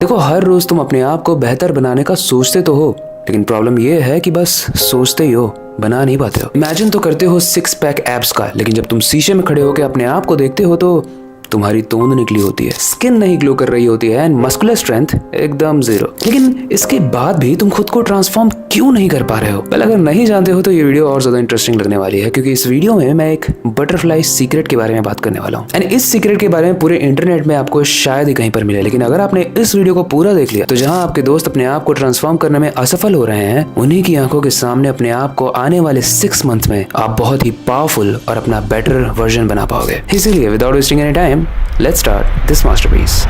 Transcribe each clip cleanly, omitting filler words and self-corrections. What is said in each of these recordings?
देखो, हर रोज तुम अपने आप को बेहतर बनाने का सोचते तो हो, लेकिन प्रॉब्लम ये है कि बस सोचते ही हो, बना नहीं पाते हो। इमेजिन तो करते हो 6 पैक एब्स का, लेकिन जब तुम शीशे में खड़े होकर अपने आप को देखते हो तो तुम्हारी तोंद निकली होती है, स्किन नहीं ग्लो कर रही होती है एंड मस्कुलर स्ट्रेंथ एकदम जीरो। लेकिन इसके बाद भी तुम खुद को ट्रांसफॉर्म क्यों नहीं कर पा रहे हो? पहले अगर नहीं जानते हो तो ये वीडियो और ज्यादा इंटरेस्टिंग लगने वाली है, क्योंकि इस वीडियो में मैं एक बटरफ्लाई सीक्रेट के बारे में बात करने वाला हूँ। एंड इस सीक्रेट के बारे में पूरे इंटरनेट में आपको शायद ही कहीं पर मिले, लेकिन अगर आपने इस वीडियो को पूरा देख लिया तो जहाँ आपके दोस्त अपने आप को ट्रांसफॉर्म करने में असफल हो रहे हैं, उन्हीं की आंखों के सामने अपने आप को आने वाले 6 मंथ में आप बहुत ही पावरफुल और अपना बेटर वर्जन बना पाओगे। इसीलिए without wasting any time, let's start this masterpiece.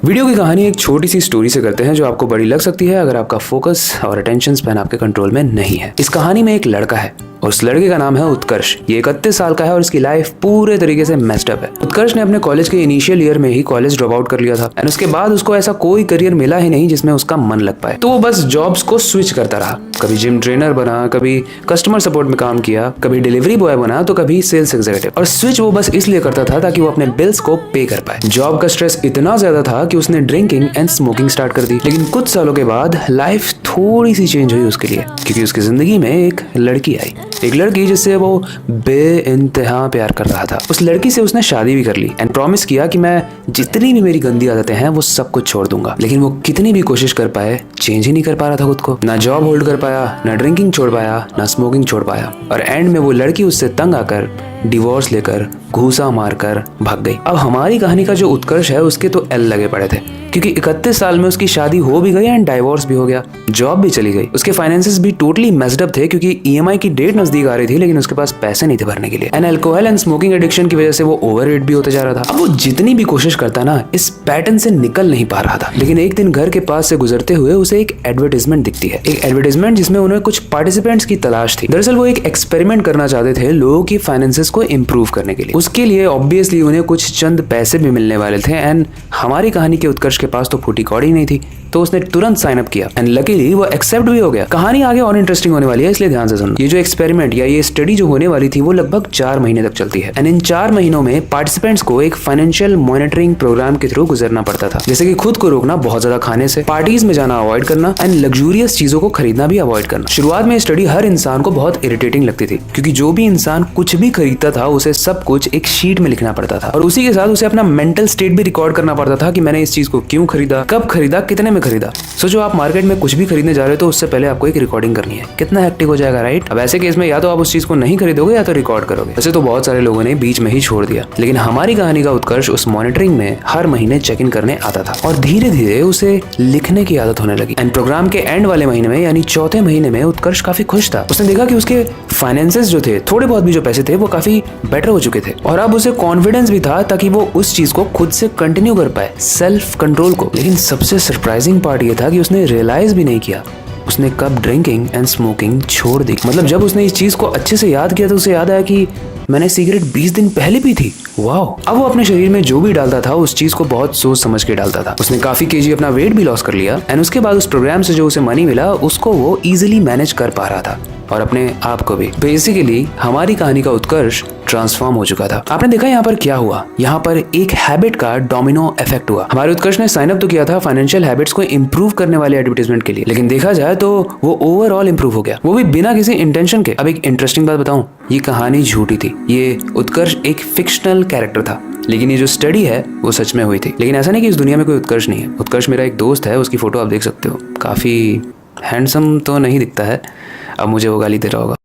Video की कहानी एक छोटी सी स्टोरी से करते हैं जो आपको बड़ी लग सकती है अगर आपका फोकस और अटेंशन स्पैन आपके कंट्रोल में नहीं है। इस कहानी में एक लड़का है और उस लड़के का नाम है उत्कर्ष। ये 31 साल का है और इसकी लाइफ पूरे तरीके से मेस्ड अप है। उत्कर्ष ने अपने कॉलेज के इनिशियल ईयर में ही कॉलेज ड्रॉप आउट कर लिया था एंड उसके बाद उसको ऐसा कोई करियर मिला ही नहीं जिसमें उसका मन लग पाए, तो वो बस जॉब्स को स्विच करता रहा। कभी जिम ट्रेनर बना, कभी कस्टमर सपोर्ट में काम किया, कभी डिलीवरी बॉय बना, तो कभी सेल्स एग्जीक्यूटिव। और स्विच वो बस इसलिए करता था ताकि वो अपने बिल्स को पे कर पाए। जॉब का स्ट्रेस इतना ज्यादा था कि उसने ड्रिंकिंग एंड स्मोकिंग स्टार्ट कर दी। लेकिन कुछ सालों के बाद लाइफ थोड़ी सी चेंज हुई उसके लिए, क्योंकि उसकी जिंदगी में एक लड़की आई, एक लड़की जिससे वो बेइंतहा प्यार कर रहा था। उस लड़की से उसने शादी भी कर ली एंड प्रॉमिस किया कि मैं जितनी भी मेरी गंदी आदतें हैं वो सब कुछ छोड़ दूंगा। लेकिन वो कितनी भी कोशिश कर पाए, चेंज ही नहीं कर पा रहा था खुद को। ना जॉब होल्ड कर पाया, ना ड्रिंकिंग छोड़ पाया, ना स्मोकिंग छोड़ पाया, और एंड में वो लड़की उससे तंग आकर डिवोर्स लेकर घूसा मारकर भाग गई। अब हमारी कहानी का जो उत्कर्ष है उसके तो एल लगे पड़े थे, क्योंकि 31 साल में उसकी शादी हो भी गई एंड डाइवोर्स भी हो गया, जॉब भी चली गई। उसके फाइनेंसेस भी टोटली मेस्ड अप थे, क्योंकि ईएमआई की डेट नजदीक आ रही थी लेकिन उसके पास पैसे नहीं थे भरने के लिए। And alcohol and smoking addiction की वजह से वो ओवरवेट भी होते जा रहा था। अब वो जितनी भी कोशिश करता ना, इस पैटर्न से निकल नहीं पा रहा था। लेकिन एक दिन घर के पास से गुजरते हुए उसे एक एडवर्टाइजमेंट दिखती है, एक एडवर्टाइजमेंट जिसमें उन्हें कुछ पार्टिसिपेंट्स की तलाश थी। दरअसल वो एक एक्सपेरिमेंट करना चाहते थे लोगों की फाइनेंसेस को इम्प्रूव करने के लिए। उसके लिए ऑब्वियसली उन्हें कुछ चंद पैसे भी मिलने वाले थे एंड हमारी कहानी के उत्कर्ष के पास तो फूटी कौड़ी नहीं थी, तो उसने तुरंत साइन अप किया एंड लकीली वो एक्सेप्ट भी हो गया। कहानी आगे और इंटरेस्टिंग होने वाली है, इसलिए ध्यान से सुनो। ये जो एक्सपेरिमेंट या ये स्टडी जो होने वाली थी वो लगभग 4 महीने तक चलती है एंड इन 4 महीनों में पार्टिसिपेंट्स को एक फाइनेंशियल मॉनिटरिंग प्रोग्राम के थ्रू गुजरना पड़ता था, जैसे कि खुद को रोकना बहुत ज्यादा खाने से, पार्टीज में जाना अवॉइड करना एंड लग्जूरियस चीजों को खरीदना भी अवॉइड करना। शुरुआत में स्टडी हर इंसान को बहुत इरिटेटिंग लगती थी, क्योंकि जो भी इंसान कुछ भी खरीदता था उसे सब कुछ एक शीट में लिखना पड़ता था और उसी के साथ उसे अपना मेंटल स्टेट भी रिकॉर्ड करना पड़ता था कि मैंने इस चीज को क्यों खरीदा, कब खरीदा, कितने में खरीदा। सोचो आप मार्केट में कुछ भी खरीदने जा रहे हो तो उससे पहले आपको एक रिकॉर्डिंग करनी है, कितना हेक्टिक हो जाएगा, राइट? अब ऐसे केस में या तो आप उस चीज को नहीं खरीदोगे या तो रिकॉर्ड करोगे। वैसे तो बहुत सारे लोगों ने बीच में ही छोड़ दिया, लेकिन हमारी कहानी का उत्कर्ष उस मॉनिटरिंग में हर महीने चेक इन करने आता था और धीरे धीरे उसे लिखने की आदत होने लगी। एंड प्रोग्राम के एंड वाले महीने में यानी चौथे महीने में उत्कर्ष काफी खुश था। उसने देखा कि उसके फाइनेंसेस जो थे, थोड़े बहुत भी जो पैसे थे वो काफी बेटर हो चुके थे और अब उसे कॉन्फिडेंस भी था ताकि वो उस चीज को खुद से कंटिन्यू कर पाए, सेल्फ कंट्रोल को। लेकिन सबसे सरप्राइजिंग पार्ट ये था कि उसने रियलाइज भी नहीं किया उसने कब ड्रिंकिंग एंड स्मोकिंग छोड़ दी। मतलब जब उसने इस चीज को अच्छे से याद किया तो उसे याद आया कि मैंने सिगरेट 20 दिन पहले पी थी। वाओ! अब वो अपने शरीर में जो भी डालता था उस चीज को बहुत सोच समझ के डालता था। उसने काफी केजी अपना वेट भी लॉस कर लिया एंड उसके बाद उस प्रोग्राम से जो उसे मनी मिला उसको वो इजिली मैनेज कर पा रहा था और अपने आप को भी। बेसिकली हमारी कहानी का उत्कर्ष ट्रांसफॉर्म हो चुका था। आपने देखा यहाँ पर क्या हुआ? यहाँ पर एक हैबिट का डोमिनो इफेक्ट हुआ। हमारे उत्कर्ष ने साइन अप तो किया था फाइनेंशियल हैबिट्स को इंप्रूव करने वाले एडवर्टाइजमेंट के लिए, लेकिन देखा जाए तो वो ओवरऑल इंप्रूव हो गया, वो भी बिना किसी इंटेंशन के। अब एक इंटरेस्टिंग बात बताऊं, ये कहानी झूठी थी। ये उत्कर्ष एक फिक्शनल कैरेक्टर था, लेकिन ये जो स्टडी है वो सच में हुई थी। लेकिन ऐसा नहीं कि इस दुनिया में कोई उत्कर्ष नहीं है। उत्कर्ष मेरा एक दोस्त है, उसकी फोटो आप देख सकते हो। काफी हैंडसम तो नहीं दिखता है, अब मुझे वो गाली दे रहा होगा।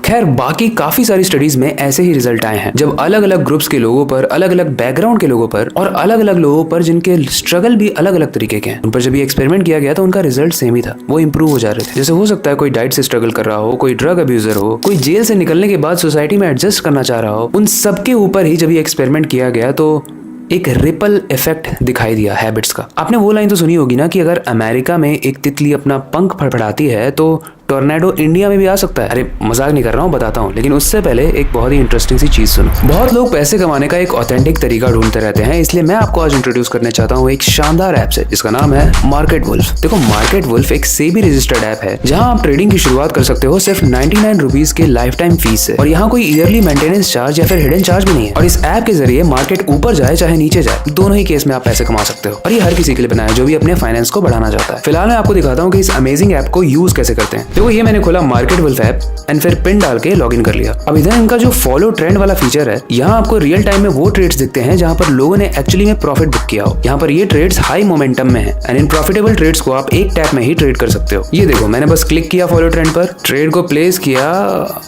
खैर बाकी काफी सारी स्टडीज में ऐसे ही रिजल्ट आए हैं, जब अलग अलग ग्रुप्स के लोगों पर, अलग अलग बैकग्राउंड के लोगों पर और अलग अलग लोगों पर जिनके स्ट्रगल भी अलग अलग तरीके के हैं, उन पर जब ये एक्सपेरिमेंट किया गया तो उनका रिजल्ट सेम ही था, वो इंप्रूव हो जा रहे थे। जैसे हो सकता है कोई डाइट से स्ट्रगल कर रहा हो, कोई ड्रग अब्यूजर हो, कोई जेल से निकलने के बाद सोसाइटी में एडजस्ट करना चाह रहा हो, उन सबके ऊपर ही जब ये एक्सपेरिमेंट किया गया तो एक रिपल इफेक्ट दिखाई दिया हैबिट्स का। आपने वो लाइन तो सुनी होगी ना कि अगर अमेरिका में एक तितली अपना पंख फड़फड़ाती है तो टोर्नेडो इंडिया में भी आ सकता है। अरे मजाक नहीं कर रहा हूँ, बताता हूँ, लेकिन उससे पहले एक बहुत ही इंटरेस्टिंग सी चीज सुनो। बहुत लोग पैसे कमाने का एक ऑथेंटिक तरीका ढूंढते रहते हैं, इसलिए मैं आपको आज इंट्रोड्यूस करने चाहता हूँ एक शानदार ऐप से जिसका नाम है मार्केट वुल्फ। देखो, मार्केट वुल्फ एक सेबी रजिस्टर्ड ऐप है जहाँ आप ट्रेडिंग की शुरुआत कर सकते हो सिर्फ 99 रुपीज के लाइफ टाइम फीस से, और यहाँ कोई ईयरली मेंटेनेंस चार्ज या फिर हिडन चार्ज भी नहीं है। और इस ऐप के जरिए मार्केट ऊपर जाए चाहे नीचे जाए, दोनों ही केस में आप पैसे कमा सकते हो। और ये हर किसी के लिए बनाया जो भी अपने फाइनेंस को बढ़ाना चाहता है। फिलहाल मैं आपको दिखाता हूँ कि इस अमेजिंग ऐप को यूज कैसे करते हैं। देखो, ये मैंने खोला मार्केट वुल्फ ऐप एंड फिर पिन डाल के लॉग इन कर लिया। अब इधर इनका जो फॉलो ट्रेंड वाला फीचर है, यहाँ आपको रियल टाइम में वो ट्रेड्स दिखते हैं जहाँ पर लोगों ने एक्चुअली में प्रॉफिट बुक किया हो। यहाँ पर ये ट्रेड्स हाई मोमेंटम में है एंड इन प्रॉफिटेबल ट्रेड्स को आप एक टैप में ही ट्रेड कर सकते हो। ये देखो, मैंने बस क्लिक किया फॉलो ट्रेंड पर, ट्रेड को प्लेस किया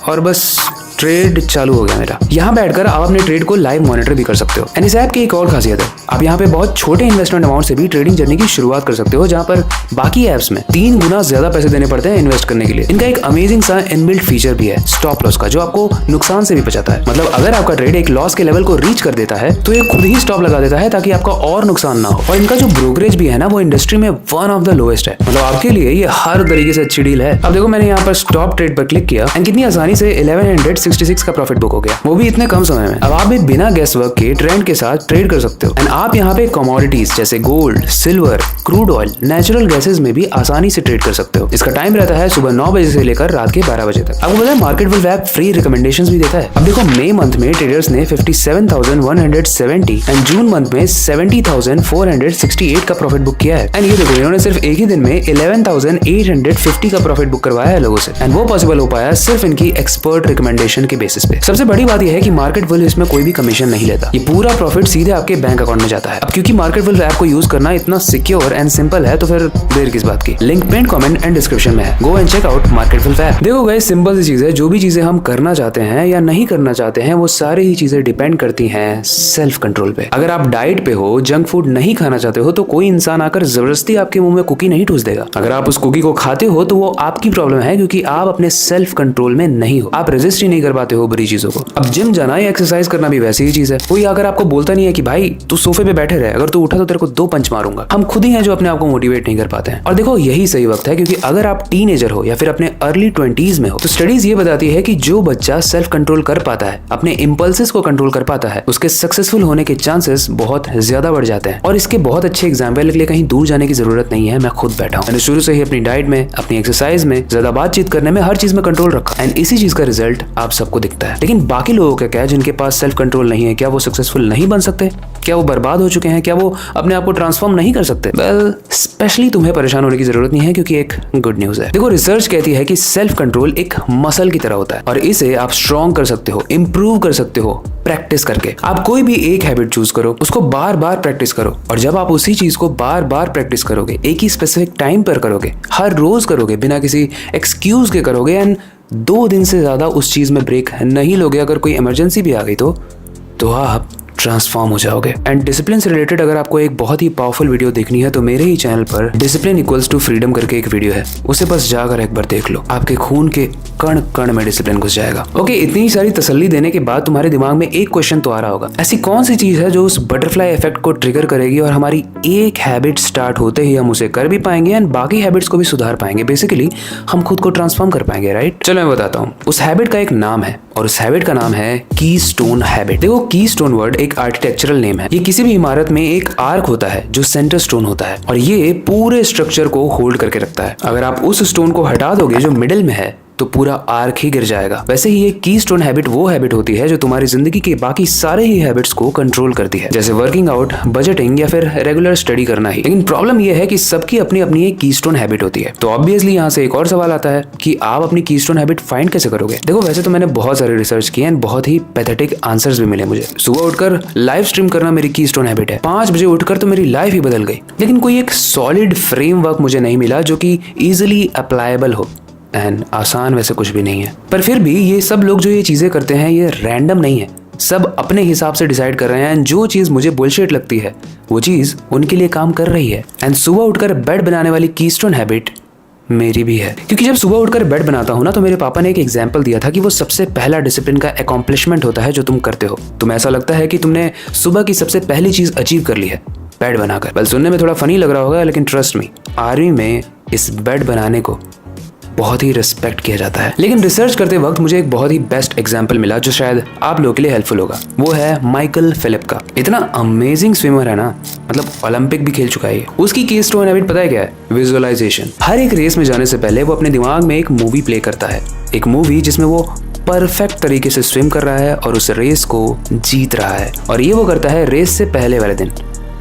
और बस ट्रेड चालू हो गया मेरा। यहाँ बैठकर आप अपने ट्रेड को लाइव मॉनिटर भी कर सकते हो। एंड इस ऐप की एक और खासियत है, आप यहाँ पे बहुत छोटे इन्वेस्टमेंट अमाउंट से भी ट्रेडिंग जर्नी की शुरुआत कर सकते हो, जहाँ पर बाकी ऐप्स में 3 गुना ज्यादा पैसे देने पड़ते हैं इन्वेस्ट करने के लिए। इनका एक अमेजिंग सा इनबिल्ट फीचर भी है स्टॉप लॉस का, जो आपको नुकसान से भी बचाता है। मतलब अगर आपका ट्रेड एक लॉस के लेवल को रीच कर देता है तो ये खुद ही स्टॉप लगा देता है ताकि आपका और नुकसान ना हो। और इनका जो ब्रोकरेज भी है ना, वो इंडस्ट्री में वन ऑफ द लोएस्ट है। मतलब आपके लिए ये हर तरीके से अच्छी डील है। अब देखो, मैंने यहाँ पर स्टॉप ट्रेड पर क्लिक किया एंड कितनी आसानी से 1166 का प्रॉफिट हो गया, वो भी इतने कम समय में। अब आप भी बिना गेस वर्क के ट्रेंड के साथ ट्रेड कर सकते हो। एंड आप यहाँ पे कमोडिटीज जैसे gold, silver, crude oil, natural gases में भी आसानी से ट्रेड कर सकते हो। इसका टाइम रहता है सुबह 9 बजे से लेकर रात के 12 बजे तक। आपको पता है market wolf app free recommendations भी देता है। अब देखो, मई मंथ में ट्रेडर्स ने 57,170 एंड जून मंथ में 70,468 का प्रॉफिट बुक किया है। एंड ये देखो, इन्होंने सिर्फ एक ही दिन में 11,850 का प्रॉफिट बुक करवाया है लोगों से। एंड वो पॉसिबल हो पाया सिर्फ इनकी एक्सपर्ट रिकमेंडेशन के बेसिस पे। सबसे बड़ी बात यह है कि मार्केट वुल्फ इसमें कोई भी कमीशन नहीं लेता, ये पूरा प्रॉफिट सीधे आपके बैंक अकाउंट में जाता है। अब क्योंकि मार्केट वुल्फ ऐप को यूज करना इतना सिक्योर एंड सिंपल है, तो फिर देर किस बात की। Link pin, comment and description में है, go and check out Market wolf app. देखो गाइस, सिंपल सी चीज है, जो भी चीजें हम करना चाहते हैं या नहीं करना चाहते हैं, वो सारी ही चीजें डिपेंड करती हैं सेल्फ कंट्रोल पे। अगर आप डाइट पे हो, जंक फूड नहीं खाना चाहते हो, तो कोई इंसान आकर जबरदस्ती आपके मुंह में कुकी नहीं ठूस देगा। अगर आप उस कुकी को खाते हो तो वो आपकी प्रॉब्लम है, क्योंकि आप अपने सेल्फ कंट्रोल में नहीं हो, आप रेजिस्ट ही नहीं कर पाते हो बुरी चीजों को। अब जिम जाना या एक्सरसाइज करना भी वैसी ही चीज है। कोई अगर आपको बोलता नहीं है कि भाई तू सोफे पे बैठे रहे, अगर तू उठा तो तेरे को 2 पंच मारूंगा। हम खुद ही हैं जो अपने आप को मोटिवेट नहीं कर पाते हैं। और देखो, यही सही वक्त है, क्योंकि अगर आप टीनेजर हो या फिर अपने अर्ली 20s में हो, तो स्टडीज ये बताती है कि जो बच्चा सेल्फ कंट्रोल कर पाता है, अपने इंपल्सेस को कंट्रोल कर पाता है, उसके सक्सेसफुल होने के चांसेस बहुत ज्यादा बढ़ जाते हैं। और इसके बहुत अच्छे एग्जाम्पल के लिए कहीं दूर जाने की जरूरत नहीं है, मैं खुद बैठा हूँ। मैंने शुरू से ही अपनी डाइट में, अपनी एक्सरसाइज में, ज्यादा बातचीत करने में, हर चीज में कंट्रोल रखा। एंड इसी चीज का रिजल्ट आप सबको दिखता है। लेकिन बाकी लोगों का क्या है जिनके पास सेल्फ कंट्रोल नहीं है? क्या वो सक्सेसफुल नहीं बन सकते? क्या वो बर्बाद हो चुके हैं? क्या वो अपने आप को ट्रांसफॉर्म नहीं कर सकते? वेल, स्पेशली तुम्हें परेशान होने की जरूरत नहीं है, क्योंकि एक गुड न्यूज है। देखो, रिसर्च कहती है कि सेल्फ कंट्रोल एक मसल की तरह होता है और इसे आप स्ट्रॉन्ग कर सकते हो, इंप्रूव कर सकते हो प्रैक्टिस करके। आप कोई भी एक हैबिट चूज करो, उसको बार बार प्रैक्टिस करो, और जब आप उसी चीज को बार बार प्रैक्टिस करोगे, एक ही स्पेसिफिक टाइम पर करोगे, हर रोज करोगे, बिना किसी एक्सक्यूज के करोगे, एंड 2 दिन से ज्यादा उस चीज में ब्रेक नहीं लोगे, अगर कोई इमरजेंसी भी आ गई तो आप ट्रांसफॉर्म हो जाओगे। एंड डिसिप्लिन से रिलेटेड अगर आपको एक बहुत ही पावरफुल वीडियो देखनी है, तो मेरे ही चैनल पर डिसिप्लिन इक्वल्स टू फ्रीडम करके एक वीडियो है, उसे बस जाकर एक बार देख लो, आपके खून के कण कण में डिसिप्लिन घुस जाएगा। ओके, इतनी सारी तसल्ली देने के बाद तुम्हारे दिमाग में एक क्वेश्चन तो आ रहा होगा, ऐसी कौन सी चीज है जो उस बटरफ्लाई इफेक्ट को ट्रिगर करेगी और हमारी एक हैबिट स्टार्ट होते ही हम उसे कर भी पाएंगे एंड बाकी हैबिट्स को भी सुधार पाएंगे। बेसिकली हम खुद को ट्रांसफॉर्म कर पाएंगे, राइट? चलो मैं बताता हूँ। उस हैबिट का एक नाम है और उस हैबिट का नाम है कीस्टोन हैबिट। देखो, कीस्टोन वर्ड एक आर्किटेक्चरल नेम है। ये किसी भी इमारत में एक आर्क होता है जो सेंटर स्टोन होता है, और ये पूरे स्ट्रक्चर को होल्ड करके रखता है। अगर आप उस स्टोन को हटा दोगे जो मिडिल में है, तो पूरा आर्क ही गिर जाएगा। वैसे ही एक कीस्टोन हैबिट वो हैबिट होती है जो तुम्हारी जिंदगी के बाकी सारे ही हैबिट्स को कंट्रोल करती है, जैसे वर्किंग आउट, बजटिंग या फिर रेगुलर स्टडी करना ही। लेकिन प्रॉब्लम यह है कि सबकी अपनी अपनी एक कीस्टोन हैबिट होती है। तो ऑब्वियसली यहाँ से एक और सवाल आता है कि आप अपनी कीस्टोन हैबिट फाइंड कैसे करोगे? देखो, वैसे तो मैंने बहुत सारे रिसर्च किए एंड बहुत ही पैथेटिक आंसर्स भी मिले मुझे। सुबह उठकर लाइव स्ट्रीम करना मेरी कीस्टोन हैबिट है। 5 बजे उठकर तो मेरी लाइफ ही बदल गई। लेकिन कोई एक सॉलिड फ्रेमवर्क मुझे नहीं मिला जो कि इजिली अप्लायबल हो। एंड आसान वैसे कुछ भी नहीं है, पर फिर भी ये सब लोग जो ये चीजें करते हैं, ये रैंडम नहीं है। सब अपने हिसाब से डिसाइड कर रहे हैं, एंड जो चीज मुझे बुलशिट लगती है वो चीज उनके लिए काम कर रही है। एंड सुबह उठकर बेड बनाने वाली कीस्टोन हैबिट मेरी भी है, क्योंकि जब सुबह उठकर बेड बनाता हूँ ना, तो मेरे पापा ने एक एग्जाम्पल दिया था कि वो सबसे पहला डिसिप्लिन का अकॉम्प्लिशमेंट होता है जो तुम करते हो। तुम्हें ऐसा लगता है कि तुमने सुबह की सबसे पहली चीज अचीव कर ली है, बेड बनाकर। वेल, सुनने में थोड़ा फनी लग रहा होगा, लेकिन ट्रस्ट मी, आर्मी में इस बेड बनाने को बहुत ही रिस्पेक्ट किया जाता है। लेकिन रिसर्च करते वक्त मुझे एक बहुत ही बेस्ट एग्जाम्पल मिला जो शायद आप लोगों के लिए हेल्पफुल होगा। वो है माइकल फिलिप का। इतना अमेजिंग स्विमर है ना, मतलब ओलंपिक भी खेल चुका है। उसकी की स्टोन हैबिट पता है क्या है? विजुअलाइजेशन। हर एक रेस में जाने से पहले वो अपने दिमाग में एक मूवी प्ले करता है, एक मूवी जिसमें वो परफेक्ट तरीके से स्विम कर रहा है और उस रेस को जीत रहा है। और ये वो करता है रेस से पहले वाले दिन,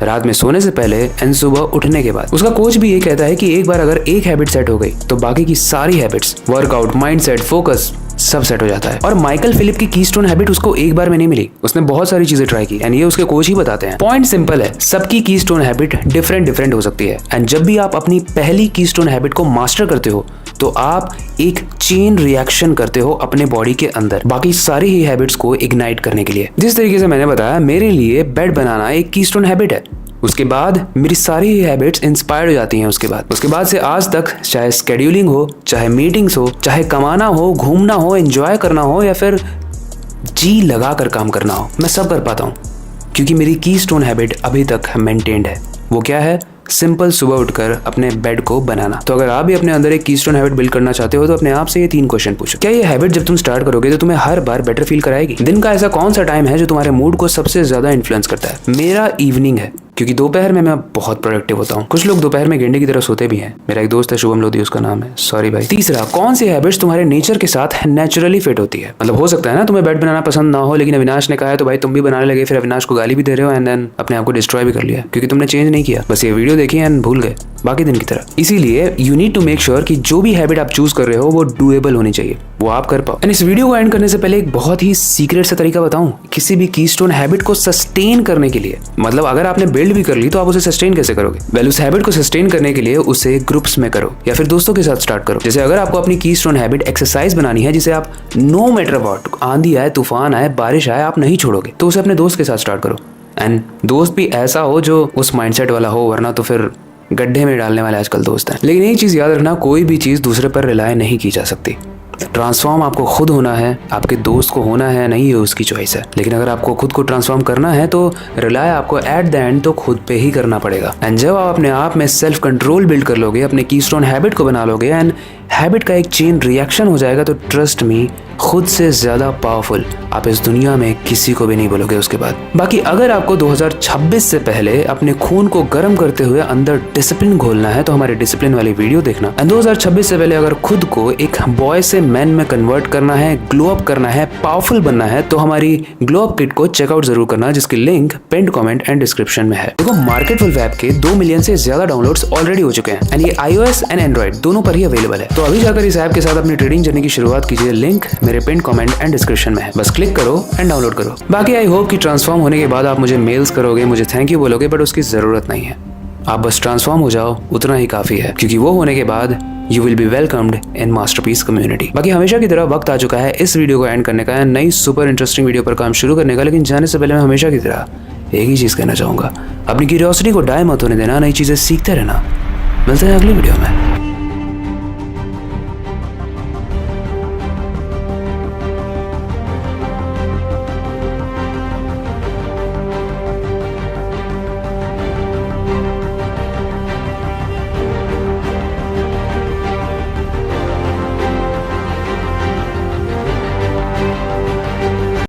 रात में सोने से पहले एंड सुबह उठने के बाद। उसका कोच भी ये कहता है कि एक बार अगर एक हैबिट सेट हो गई तो बाकी की सारी हैबिट्स, वर्कआउट, माइंडसेट, फोकस, सब सेट हो जाता है। और माइकल फिलिप की कीस्टोन हैबिट उसको एक बार में नहीं मिली, उसने बहुत सारी चीजें ट्राई की एंड ये उसके कोच ही बताते हैं। पॉइंट सिंपल है, सबकी कीस्टोन हैबिट डिफरेंट हो सकती है एंड जब भी आप अपनी पहली कीस्टोन हैबिट को मास्टर करते हो तो आप एक चेन रिएक्शन करते हो अपने बॉडी के अंदर बाकी सारी ही हैबिट्स को इग्नाइट करने के लिए। जिस तरीके से मैंने बताया, मेरे लिए बेड बनाना एक कीस्टोन हैबिट है। उसके बाद मेरी सारी ही हैबिट्स इंस्पायर हो जाती हैं। उसके बाद से आज तक, चाहे स्केड्यूलिंग हो, चाहे मीटिंग्स हो, चाहे कमाना हो, घूमना हो, एंजॉय करना हो या फिर जी लगा कर काम करना हो, मैं सब कर पाता हूँ क्योंकि मेरी कीस्टोन हैबिट अभी तक मेंटेन्ड है। वो क्या है? सिंपल सुबह उठकर अपने बेड को बनाना। तो अगर आप भी अपने अंदर एक कीस्टोन हैबिट बिल्ड करना चाहते हो तो अपने आप से ये 3 क्वेश्चन पूछो। क्या ये हैबिट जब तुम स्टार्ट करोगे तो तुम्हें हर बार बेटर फील कराएगी? दिन का ऐसा कौन सा टाइम है जो तुम्हारे मूड को सबसे ज्यादा इन्फ्लुएंस करता है? मेरा इवनिंग है, क्योंकि दोपहर में मैं बहुत प्रोडक्टिव होता हूँ। कुछ लोग दोपहर में गेंडे की तरह सोते भी हैं। मेरा एक दोस्त है शुभम लोधी, उसका नाम है, सॉरी भाई। तीसरा, कौन सी हैबिट्स तुम्हारे नेचर के साथ नेचुरली फिट होती है? मतलब हो सकता है ना तुम्हें बेड बनाना पसंद ना हो, लेकिन अविनाश ने कहा है तो भाई तुम भी बनाने लगे, फिर अविनाश को गाली भी दे रहे हो एंड देन अपने आप को डिस्ट्रॉय भी कर लिया क्योंकि तुमने चेंज नहीं किया, बस ये वीडियो देखी एंड भूल गए बाकी दिन की तरह। इसीलिए you need to make sure कि जो भी हैबिट आप चूज कर रहे हो वो डूएबल होनी चाहिए, वो आप कर पाओ। एंड इस वीडियो को एंड करने से पहले एक बहुत ही सीक्रेट सा तरीका बताऊं किसी भी कीस्टोन हैबिट को सस्टेन करने के लिए। मतलब अगर आपने बिल्ड भी कर ली तो आप उसे सस्टेन कैसे करोगे? वेल, उस हैबिट को सस्टेन करने के लिए उसे ग्रुप्स में करो या फिर दोस्तों के साथ स्टार्ट करो। जैसे अगर आपको अपनी कीस्टोन हैबिट एक्सरसाइज बनानी है जिसे आप नो मैटर व्हाट, आंधी आए, तूफान आए, बारिश आए, आप नहीं छोड़ोगे, तो उसे अपने दोस्त के साथ स्टार्ट करो। एंड दोस्त भी ऐसा हो जो उस माइंडसेट वाला हो, वरना तो फिर गड्ढे में डालने वाले आजकल दोस्त हैं। लेकिन एक चीज याद रखना, कोई भी चीज दूसरे पर रिलाय नहीं की जा सकती। ट्रांसफॉर्म आपको खुद होना है, आपके दोस्त को होना है नहीं, ये उसकी चॉइस है। लेकिन अगर आपको खुद को ट्रांसफॉर्म करना है तो रिलाय आपको एट द एंड तो खुद पे ही करना पड़ेगा। एंड जब आप अपने आप में सेल्फ कंट्रोल बिल्ड कर लोगे, अपने कीस्टोन हैबिट को बना लोगे एंड हैबिट का एक चेन रिएक्शन हो जाएगा, तो ट्रस्ट मी, खुद से ज्यादा पावरफुल आप इस दुनिया में किसी को भी नहीं बोलोगे उसके बाद। बाकी अगर आपको 2026 से पहले अपने खून को गर्म करते हुए अंदर डिसिप्लिन घोलना है तो हमारे डिसिप्लिन वाली वीडियो देखना। एंड 2026 से पहले अगर खुद को एक बॉय से मैन में कन्वर्ट करना है, ग्लो अप करना है, पावरफुल बनना है, तो हमारी ग्लो अप किट को चेकआउट जरूर करना, जिसकी link pinned comment and description में है। देखो, मार्केट फुल ऐप के 2 मिलियन से ज्यादा डाउनलोड्स ऑलरेडी हो चुके हैं एंड ये iOS एंड एंड्रॉइड दोनों पर ही अवेलेबल है। तो अभी जाकर इस ऐप के साथ अपनी ट्रेडिंग जर्नी की शुरुआत कीजिए, लिंक मेरे पिन्ड कमेंट एंड डिस्क्रिप्शन में है। बस क्लिक करो एंड डाउनलोड करो। बाकी आई होप कि ट्रांसफॉर्म होने के बाद आप मुझे मेल्स करोगे, मुझे थैंक यू बोलोगे, बट उसकी जरूरत नहीं है। आप बस ट्रांसफॉर्म हो जाओ, उतना ही काफी है, क्योंकि वो होने के बाद you will be welcomed in masterpiece community. बाकी हमेशा की तरह वक्त आ चुका है इस वीडियो को एंड करने का, नई सुपर इंटरेस्टिंग वीडियो पर काम शुरू करने का। लेकिन जाने से पहले मैं हमेशा की तरह एक ही चीज कहना चाहूंगा, अपनी क्यूरियोसिटी को डाई मत होने देना, नई चीजें सीखते रहना। मिलते हैं अगली वीडियो में।